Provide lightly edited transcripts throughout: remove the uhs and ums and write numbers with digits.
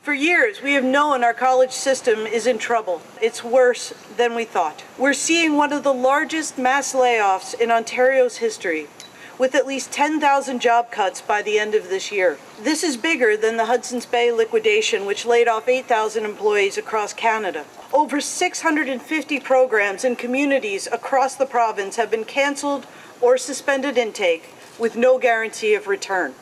For years, we have known our college system is in trouble. It's worse than we thought. We're seeing one of the largest mass layoffs in Ontario's history, with at least 10,000 job cuts by the end of this year. This is bigger than the Hudson's Bay liquidation, which laid off 8,000 employees across Canada. Over 650 programs in communities across the province have been canceled or suspended intake with no guarantee of return.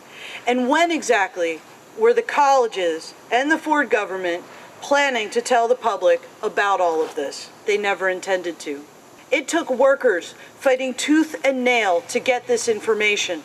And when exactly were the colleges and the Ford government planning to tell the public about all of this? They never intended to. It took workers fighting tooth and nail to get this information.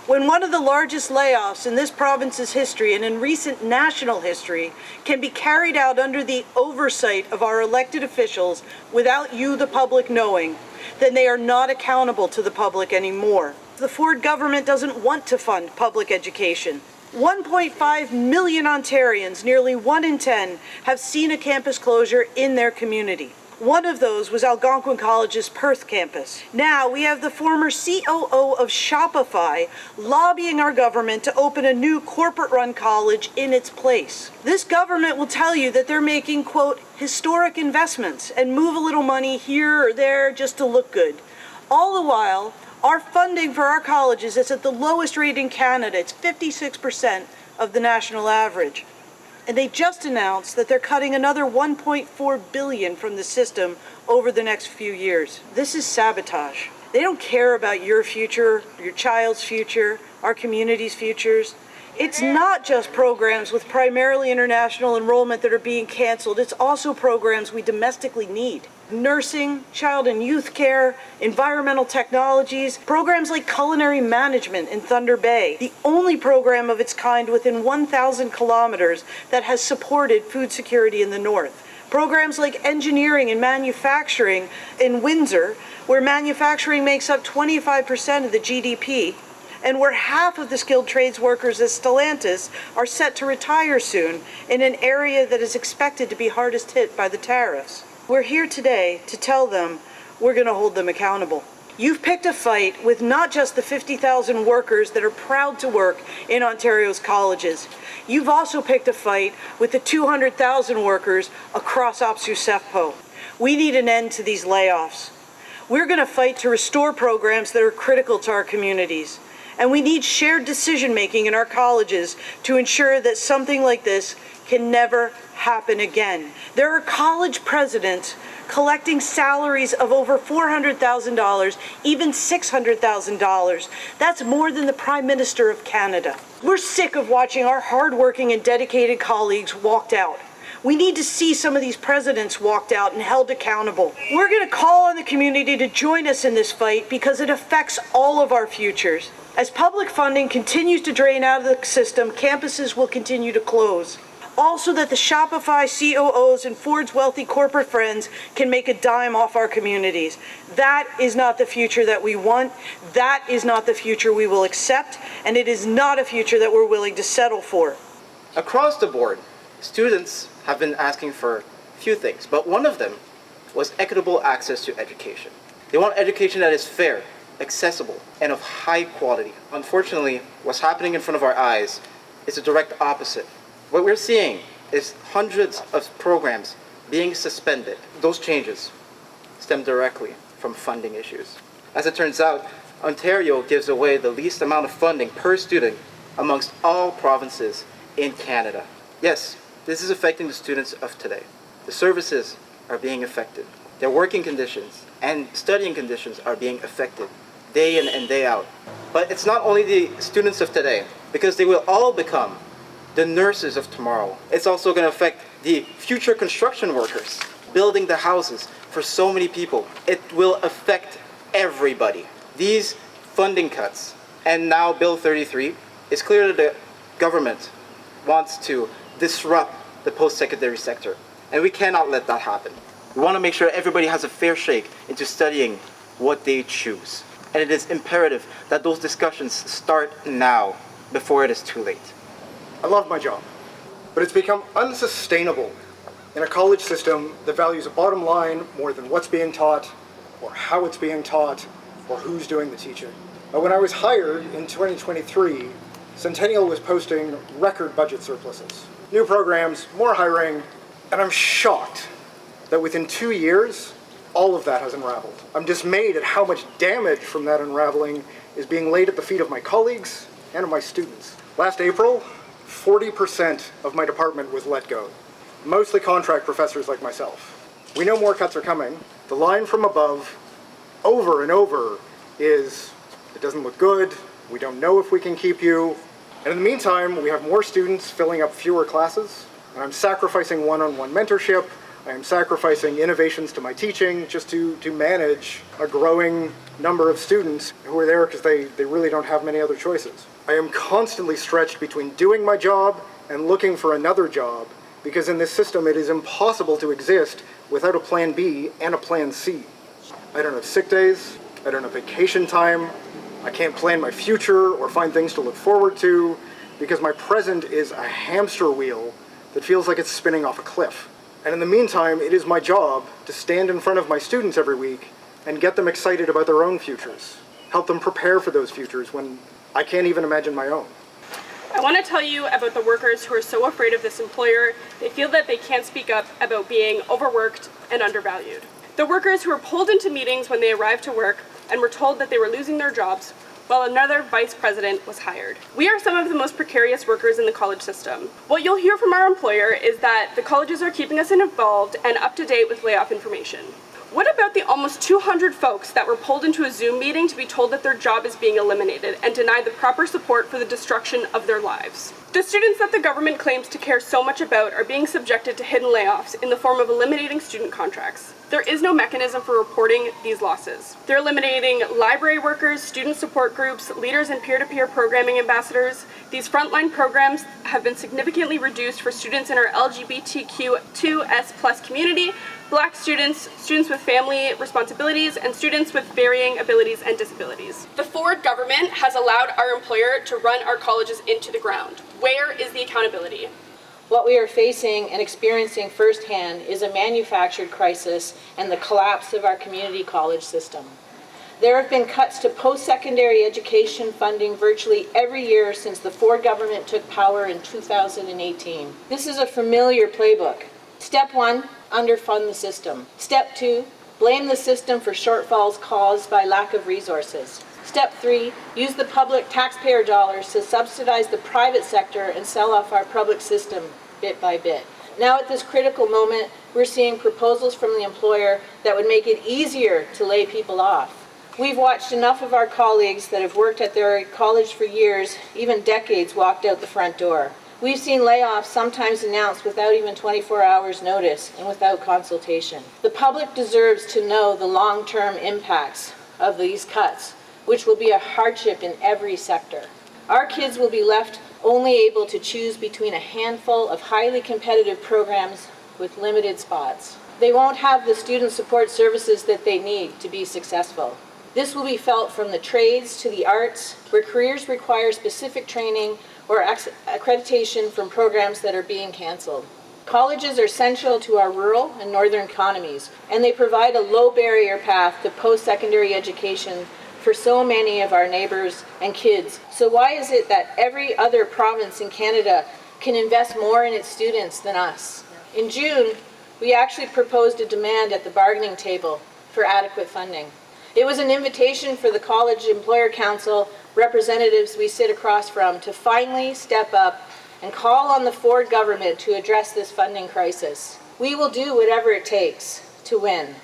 When one of the largest layoffs in this province's history and in recent national history can be carried out under the oversight of our elected officials without you, the public, knowing, then they are not accountable to the public anymore. The Ford government doesn't want to fund public education. 1.5 million Ontarians, nearly 1 in 10, have seen a campus closure in their community. One of those was Algonquin College's Perth campus. Now we have the former COO of Shopify lobbying our government to open a new corporate-run college in its place. This government will tell you that they're making, quote, historic investments and move a little money here or there just to look good. All the while, our funding for our colleges is at the lowest rate in Canada. It's 56% of the national average. And they just announced that they're cutting another $1.4 billion from the system over the next few years. This is sabotage. They don't care about your future, your child's future, our community's futures. It's not just programs with primarily international enrollment that are being canceled. It's also programs we domestically need. Nursing, child and youth care, environmental technologies, programs like culinary management in Thunder Bay, the only program of its kind within 1,000 kilometers that has supported food security in the north. Programs like engineering and manufacturing in Windsor, where manufacturing makes up 25% of the GDP, and where half of the skilled trades workers at Stellantis are set to retire soon in an area that is expected to be hardest hit by the tariffs. We're here today to tell them we're going to hold them accountable. You've picked a fight with not just the 50,000 workers that are proud to work in Ontario's colleges. You've also picked a fight with the 200,000 workers across OPSEU SEFPO. We need an end to these layoffs. We're going to fight to restore programs that are critical to our communities. And we need shared decision-making in our colleges to ensure that something like this can never happen again. There are college presidents collecting salaries of over $400,000, even $600,000. That's more than the Prime Minister of Canada. We're sick of watching our hardworking and dedicated colleagues walked out. We need to see some of these presidents walked out and held accountable. We're going to call on the community to join us in this fight because it affects all of our futures. As public funding continues to drain out of the system, campuses will continue to close. Also, that the Shopify COOs and Ford's wealthy corporate friends can make a dime off our communities. That is not the future that we want. That is not the future we will accept, and it is not a future that we're willing to settle for. Across the board, students have been asking for a few things, but one of them was equitable access to education. They want education that is fair, accessible, and of high quality. Unfortunately, what's happening in front of our eyes is the direct opposite. What we're seeing is hundreds of programs being suspended. Those changes stem directly from funding issues. As it turns out, Ontario gives away the least amount of funding per student amongst all provinces in Canada. Yes, this is affecting the students of today. The services are being affected. Their working conditions and studying conditions are being affected day in and day out. But it's not only the students of today, because they will all become the nurses of tomorrow. It's also going to affect the future construction workers building the houses for so many people. It will affect everybody. These funding cuts, and now Bill 33, it's clear that the government wants to disrupt the post-secondary sector, and we cannot let that happen. We want to make sure everybody has a fair shake into studying what they choose. And it is imperative that those discussions start now, before it is too late. I love my job, but it's become unsustainable in a college system that values a bottom line more than what's being taught, or how it's being taught, or who's doing the teaching. When I was hired in 2023, Centennial was posting record budget surpluses. new programs, more hiring, and I'm shocked that within 2 years, all of that has unraveled. I'm dismayed at how much damage from that unraveling is being laid at the feet of my colleagues and of my students. Last April, 40% of my department was let go, mostly contract professors like myself. We know more cuts are coming. The line from above, over and over, is, it doesn't look good, we don't know if we can keep you. And in the meantime, we have more students filling up fewer classes, and I'm sacrificing one-on-one mentorship, I am sacrificing innovations to my teaching just to manage a growing number of students who are there because they really don't have many other choices. I am constantly stretched between doing my job and looking for another job, because in this system it is impossible to exist without a plan B and a plan C. I don't have sick days, I don't have vacation time, I can't plan my future or find things to look forward to, because my present is a hamster wheel that feels like it's spinning off a cliff. And in the meantime, it is my job to stand in front of my students every week and get them excited about their own futures, help them prepare for those futures when I can't even imagine my own. I want to tell you about the workers who are so afraid of this employer, they feel that they can't speak up about being overworked and undervalued. The workers who were pulled into meetings when they arrived to work and were told that they were losing their jobs, while another vice president was hired. We are some of the most precarious workers in the college system. What you'll hear from our employer is that the colleges are keeping us involved and up to date with layoff information. What about the almost 200 folks that were pulled into a Zoom meeting to be told that their job is being eliminated and denied the proper support for the destruction of their lives? The students that the government claims to care so much about are being subjected to hidden layoffs in the form of eliminating student contracts. There is no mechanism for reporting these losses. They're eliminating library workers, student support groups, leaders and peer-to-peer programming ambassadors. These frontline programs have been significantly reduced for students in our LGBTQ2S+ community, Black students, students with family responsibilities, and students with varying abilities and disabilities. The Ford government has allowed our employer to run our colleges into the ground. Where is the accountability? What we are facing and experiencing firsthand is a manufactured crisis and the collapse of our community college system. There have been cuts to post-secondary education funding virtually every year since the Ford government took power in 2018. This is a familiar playbook. Step 1, underfund the system. Step 2, blame the system for shortfalls caused by lack of resources. Step 3, use the public taxpayer dollars to subsidize the private sector and sell off our public system bit by bit. Now at this critical moment, we're seeing proposals from the employer that would make it easier to lay people off. We've watched enough of our colleagues that have worked at their college for years, even decades, walked out the front door. We've seen layoffs sometimes announced without even 24 hours notice and without consultation. The public deserves to know the long-term impacts of these cuts, which will be a hardship in every sector. Our kids will be left only able to choose between a handful of highly competitive programs with limited spots. They won't have the student support services that they need to be successful. This will be felt from the trades to the arts, where careers require specific training or accreditation from programs that are being canceled. Colleges are central to our rural and northern economies, and they provide a low-barrier path to post-secondary education for so many of our neighbors and kids. So why is it that every other province in Canada can invest more in its students than us? In June, we actually proposed a demand at the bargaining table for adequate funding. It was an invitation for the College Employer Council representatives we sit across from to finally step up and call on the Ford government to address this funding crisis. We will do whatever it takes to win.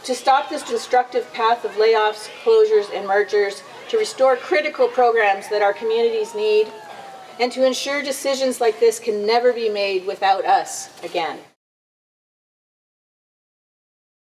To stop this destructive path of layoffs, closures, and mergers, to restore critical programs that our communities need, and to ensure decisions like this can never be made without us again.